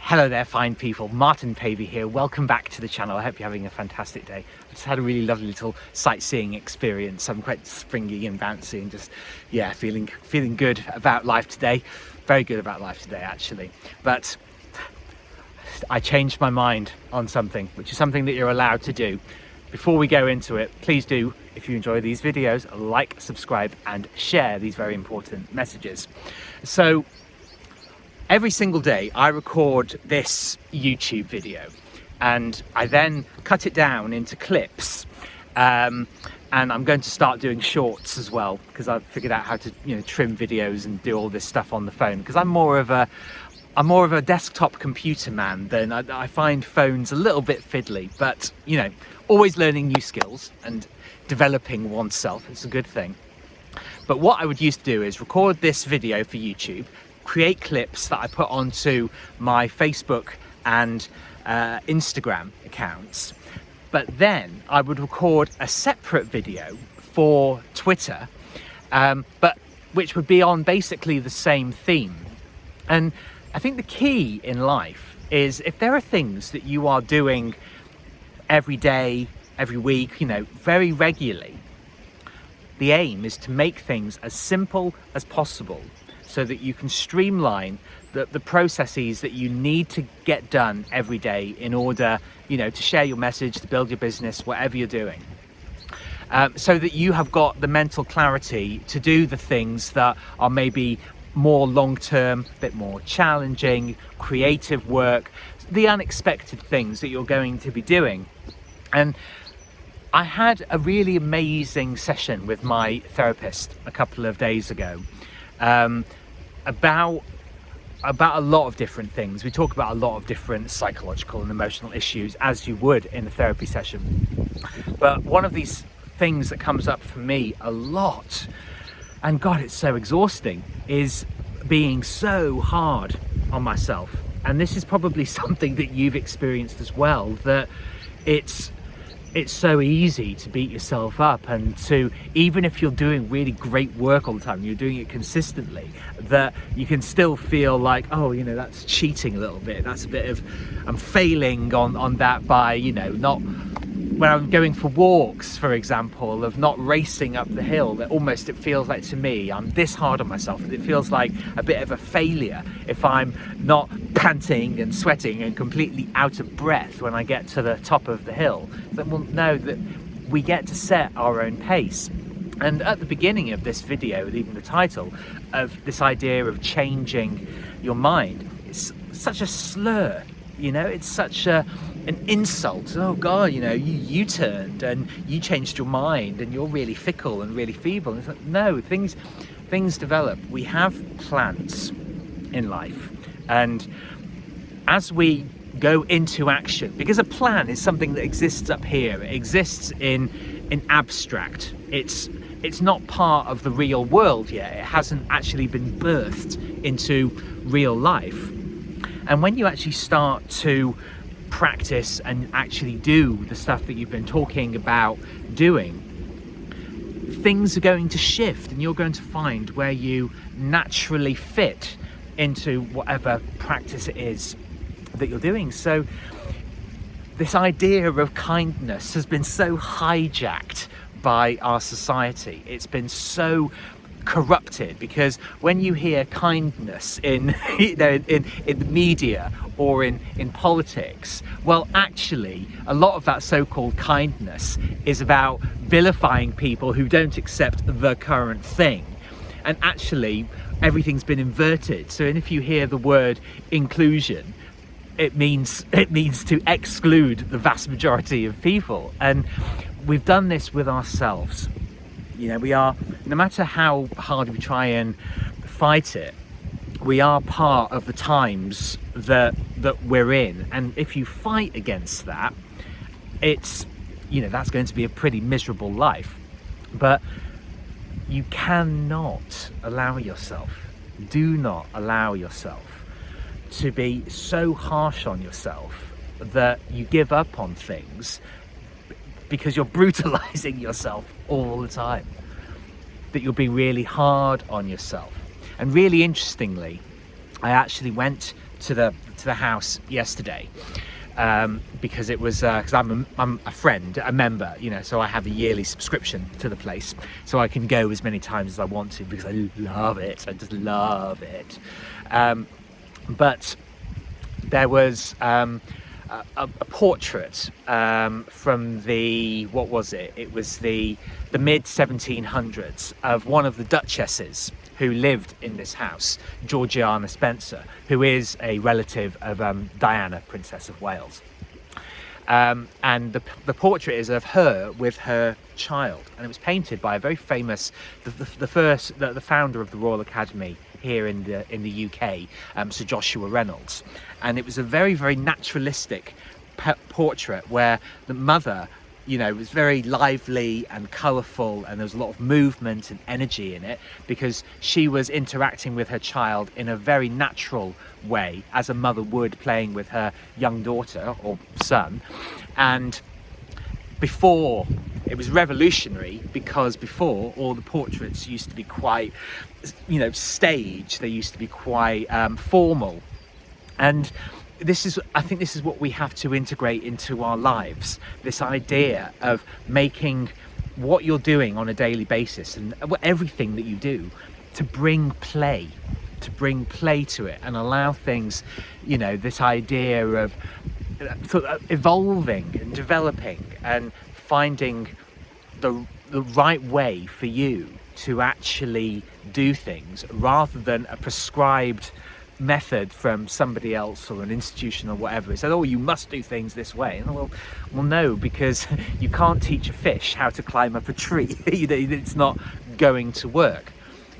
Hello there, fine people. Martin Pavey here. Welcome back to the channel. I hope you're having a fantastic day. I just had a really lovely little sightseeing experience. I'm quite springy and bouncy and just, yeah, feeling good about life today. Very good about life today, actually. But I changed my mind on something, which is something that you're allowed to do. Before we go into it, please do, if you enjoy these videos, like, subscribe, and share these very important messages. So, every single day I record this YouTube video and I then cut it down into clips, and I'm going to start doing shorts as well, because I've figured out how to trim videos and do all this stuff on the phone, because I'm more of a desktop computer man than I find phones a little bit fiddly, but always learning new skills and developing oneself. It's a good thing. But what I would used to do is record this video for YouTube, create clips that I put onto my Facebook and Instagram accounts, but then I would record a separate video for Twitter, but which would be on basically the same theme. And I think the key in life is, if there are things that you are doing every day, every week, very regularly, the aim is to make things as simple as possible, so that you can streamline the processes that you need to get done every day in order, to share your message, to build your business, whatever you're doing. So that you have got the mental clarity to do the things that are maybe more long-term, a bit more challenging, creative work, the unexpected things that you're going to be doing. And I had a really amazing session with my therapist a couple of days ago. About a lot of different things. We talk about a lot of different psychological and emotional issues, as you would in a therapy session. But one of these things that comes up for me a lot, and God, it's so exhausting, is being so hard on myself. And this is probably something that you've experienced as well, that it's so easy to beat yourself up, and to, even if you're doing really great work all the time, you're doing it consistently, that you can still feel like, oh, that's cheating a little bit. That's a bit of, I'm failing on that by, not, when I'm going for walks, for example, of not racing up the hill, that almost, it feels like, to me, I'm this hard on myself, and it feels like a bit of a failure if I'm not panting and sweating and completely out of breath when I get to the top of the hill. Then we'll know that we get to set our own pace. And at the beginning of this video, with even the title of this idea of changing your mind, it's such a slur, it's such an insult. Oh God, you turned and you changed your mind and you're really fickle and really feeble. And it's like, no, things develop. We have plans in life, and as we go into action, because a plan is something that exists up here, it exists in abstract, it's not part of the real world yet, it hasn't actually been birthed into real life. And when you actually start to practice and actually do the stuff that you've been talking about doing, things are going to shift, and you're going to find where you naturally fit into whatever practice it is that you're doing. So this idea of kindness has been so hijacked by our society. It's been so corrupted, because when you hear kindness in in the media or in politics, well, actually a lot of that so-called kindness is about vilifying people who don't accept the current thing. And actually everything's been inverted. So if you hear the word inclusion, it means to exclude the vast majority of people. And we've done this with ourselves. We are, no matter how hard we try and fight it, we are part of the times that we're in. And if you fight against that, it's, that's going to be a pretty miserable life. But you cannot allow yourself, do not allow yourself to be so harsh on yourself that you give up on things, because you're brutalizing yourself all the time, that you'll be really hard on yourself. And really interestingly, I actually went to the house yesterday, because it was because I'm a friend, a member, you know, so I have a yearly subscription to the place, so I can go as many times as I want to because I love it. I just love it. But there was a portrait from the, what was it? It was the mid 1700s of one of the duchesses who lived in this house, Georgiana Spencer, who is a relative of Diana, Princess of Wales. And the portrait is of her with her child, and it was painted by a very famous, the founder of the Royal Academy here in the UK, Sir Joshua Reynolds. And it was a very, very naturalistic portrait where the mother, you know, was very lively and colourful, and there was a lot of movement and energy in it because she was interacting with her child in a very natural way, as a mother would, playing with her young daughter or son. And before, it was revolutionary because before, all the portraits used to be quite, you know, staged. They used to be quite formal. And I think this is what we have to integrate into our lives, this idea of making what you're doing on a daily basis and everything that you do to bring play to it, and allow things, you know, this idea of sort of evolving and developing and finding the right way for you to actually do things, rather than a prescribed method from somebody else or an institution or whatever. It said, oh, you must do things this way. And well, no, because you can't teach a fish how to climb up a tree. It's not going to work.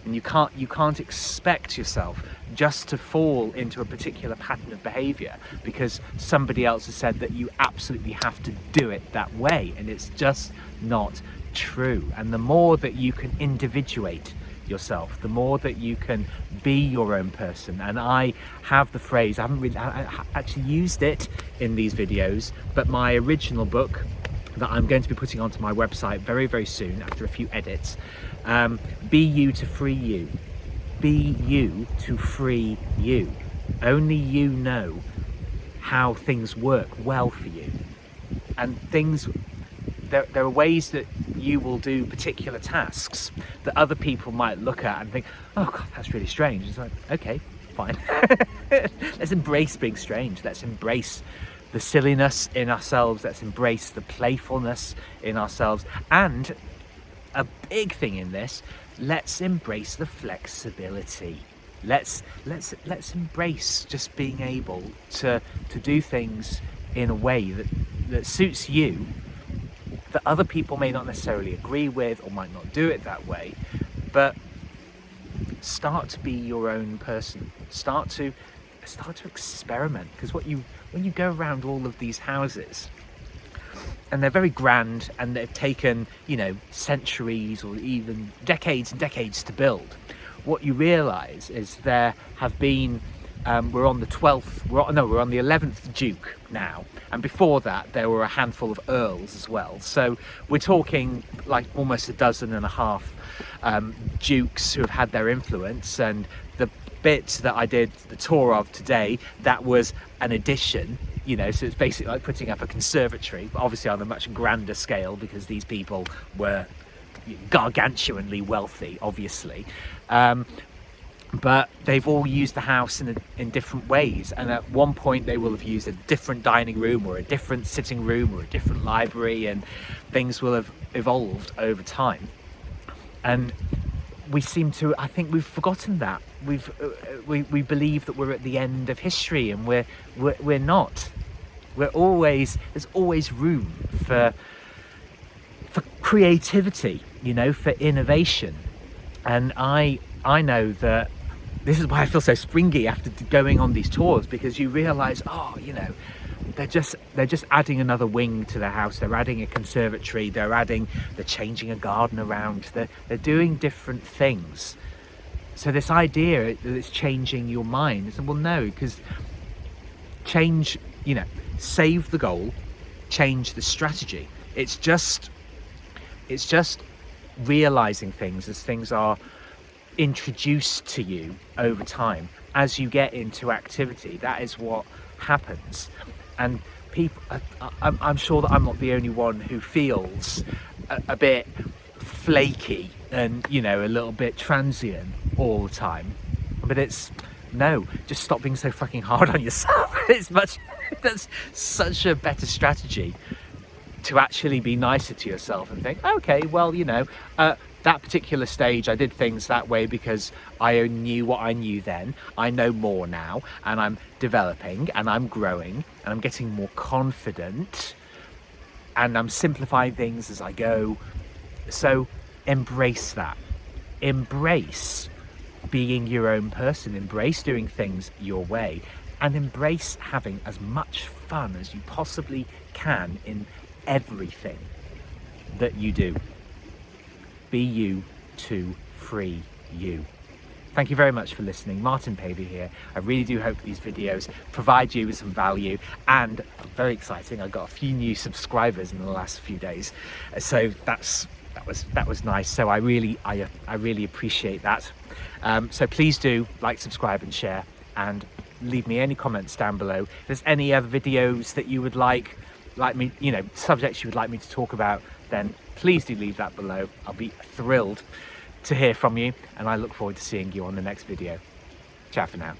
And you can't expect yourself just to fall into a particular pattern of behavior because somebody else has said that you absolutely have to do it that way, and it's just not true. And the more that you can individuate yourself, the more that you can be your own person. And I have the phrase, I haven't really actually used it in these videos, but my original book that I'm going to be putting onto my website very, very soon after a few edits, be you to free you. Be you to free you. Only you know how things work well for you. And things, there are ways that you will do particular tasks that other people might look at and think, oh God, that's really strange. It's like, okay, fine. Let's embrace being strange. Let's embrace the silliness in ourselves. Let's embrace the playfulness in ourselves. And a big thing in this, let's embrace the flexibility. Let's embrace just being able to do things in a way that suits you, that other people may not necessarily agree with or might not do it that way, but start to be your own person. Start to experiment, because when you go around all of these houses, and they're very grand and they've taken, you know, centuries or even decades and decades to build, what you realize is there have been we're on the 11th Duke now, and before that there were a handful of Earls as well. So we're talking like almost a dozen and a half Dukes who have had their influence. And the bit that I did the tour of today, that was an addition, you know, so it's basically like putting up a conservatory, but obviously on a much grander scale because these people were gargantuanly wealthy, obviously. But they've all used the house in different ways, and at one point they will have used a different dining room or a different sitting room or a different library, and things will have evolved over time. And we seem to, I think we've forgotten that. We believe that we're at the end of history, and we're not. There's always room for creativity, you know, for innovation. And I know that this is why I feel so springy after going on these tours, because you realize, oh, you know, they're just adding another wing to the house. They're adding a conservatory. They're changing a garden around. They're doing different things. So this idea that it's changing your mind, is, well, no, because change, you know, save the goal, change the strategy. It's just realizing things as things are introduced to you over time, as you get into activity, that is what happens. And people, I'm sure that I'm not the only one who feels a bit flaky and, you know, a little bit transient all the time. But it's, no, just stop being so fucking hard on yourself. That's such a better strategy, to actually be nicer to yourself and think, okay, well, you know, that particular stage I did things that way because I only knew what I knew then. I know more now, and I'm developing and I'm growing and I'm getting more confident and I'm simplifying things as I go. So embrace that. Embrace being your own person. Embrace doing things your way, and embrace having as much fun as you possibly can in everything that you do. Be you to free you. Thank you very much for listening. Martin Pavey here. I really do hope these videos provide you with some value, and very exciting, I got a few new subscribers in the last few days, so that was nice. So I really appreciate that. So please do like, subscribe and share, and leave me any comments down below. If there's any other videos that you would like me, you know, subjects you would like me to talk about, then please do leave that below. I'll be thrilled to hear from you, and I look forward to seeing you on the next video. Ciao for now.